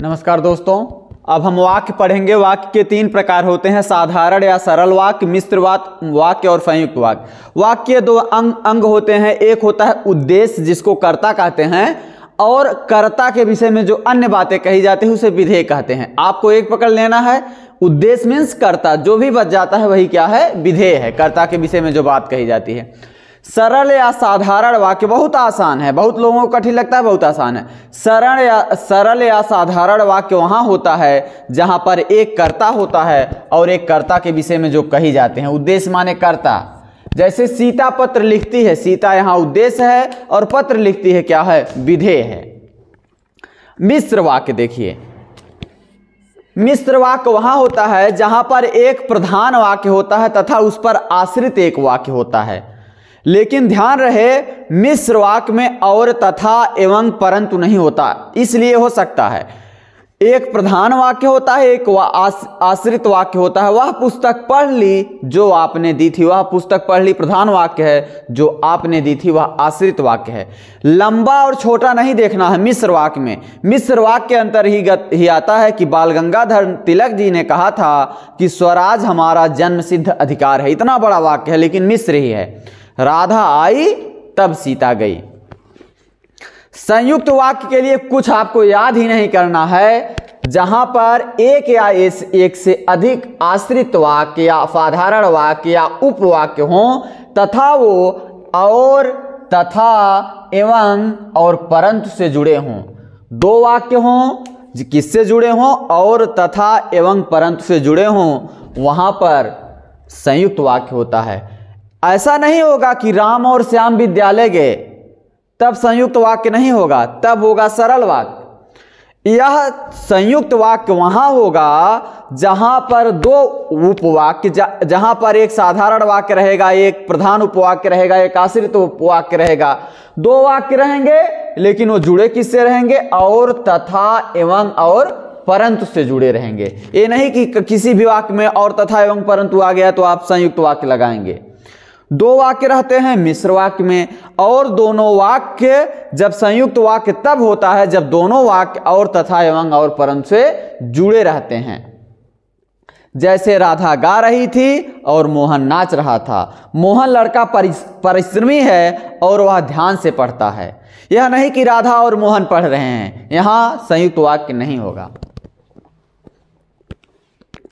नमस्कार दोस्तों, अब हम वाक्य पढ़ेंगे। वाक्य के तीन प्रकार होते हैं, साधारण या सरल वाक्य, मिश्र वाक्य और संयुक्त वाक्य। वाक्य के दो अंग होते हैं, एक होता है उद्देश्य जिसको कर्ता कहते हैं, और कर्ता के विषय में जो अन्य बातें कही जाती है उसे विधेय कहते हैं। आपको एक पकड़ लेना है, उद्देश्य मीन्स कर्ता, जो भी बच जाता है वही क्या है, विधेय है, कर्ता के विषय में जो बात कही जाती है। सरल या साधारण वाक्य बहुत आसान है, बहुत लोगों को कठिन लगता है, बहुत आसान है। सरल या साधारण वाक्य वहां होता है जहां पर एक कर्ता होता है और एक कर्ता के विषय में जो कही जाते हैं। उद्देश्य माने कर्ता, जैसे सीता पत्र लिखती है, सीता यहां उद्देश्य है और पत्र लिखती है क्या है, विधेय है। मिश्र वाक्य देखिए, मिश्र वाक्य वहां होता है जहां पर एक प्रधान वाक्य होता है तथा उस पर आश्रित एक वाक्य होता है। लेकिन ध्यान रहे, मिश्र वाक्य में और, तथा, एवं, परंतु नहीं होता। इसलिए हो सकता है एक प्रधान वाक्य होता है, एक आश्रित वाक्य होता है। वह पुस्तक पढ़ ली जो आपने दी थी, वह पुस्तक पढ़ ली प्रधान वाक्य है, जो आपने दी थी वह आश्रित वाक्य है। लंबा और छोटा नहीं देखना है मिश्र वाक्य में। मिश्र वाक्य के अंतर ही आता है कि बाल गंगाधर तिलक जी ने कहा था कि स्वराज हमारा जन्म सिद्ध अधिकार है। इतना बड़ा वाक्य है लेकिन मिश्र ही है। राधा आई तब सीता गई। संयुक्त वाक्य के लिए कुछ आपको याद ही नहीं करना है, जहां पर एक या एक से अधिक आश्रित वाक्य या साधारण वाक्य या उपवाक्य हो, तथा वो और, तथा, एवं और परंतु से जुड़े हों। दो वाक्य हों किससे जुड़े हों, और, तथा, एवं, परंतु से जुड़े हों, वहां पर संयुक्त वाक्य होता है। ऐसा नहीं होगा कि राम और श्याम विद्यालय गए तब संयुक्त वाक्य नहीं होगा, तब होगा सरल वाक्य। यह संयुक्त वाक्य वहां होगा जहां पर दो उपवाक्य, जहां पर एक साधारण वाक्य रहेगा, एक प्रधान उपवाक्य रहेगा, एक आश्रित उपवाक्य रहेगा। दो वाक्य रहेंगे लेकिन वो जुड़े किससे रहेंगे, और, तथा, एवं और परंतु से जुड़े रहेंगे। ये नहीं कि किसी भी वाक्य में और, तथा, एवं, परंतु आ गया तो आप संयुक्त वाक्य लगाएंगे। दो वाक्य रहते हैं मिश्र वाक्य में, और दोनों वाक्य जब संयुक्त वाक्य तब होता है जब दोनों वाक्य और, तथा, एवं और परंतु से जुड़े रहते हैं। जैसे राधा गा रही थी और मोहन नाच रहा था। मोहन लड़का परिश्रमी है और वह ध्यान से पढ़ता है। यह नहीं कि राधा और मोहन पढ़ रहे हैं, यहां संयुक्त वाक्य नहीं होगा।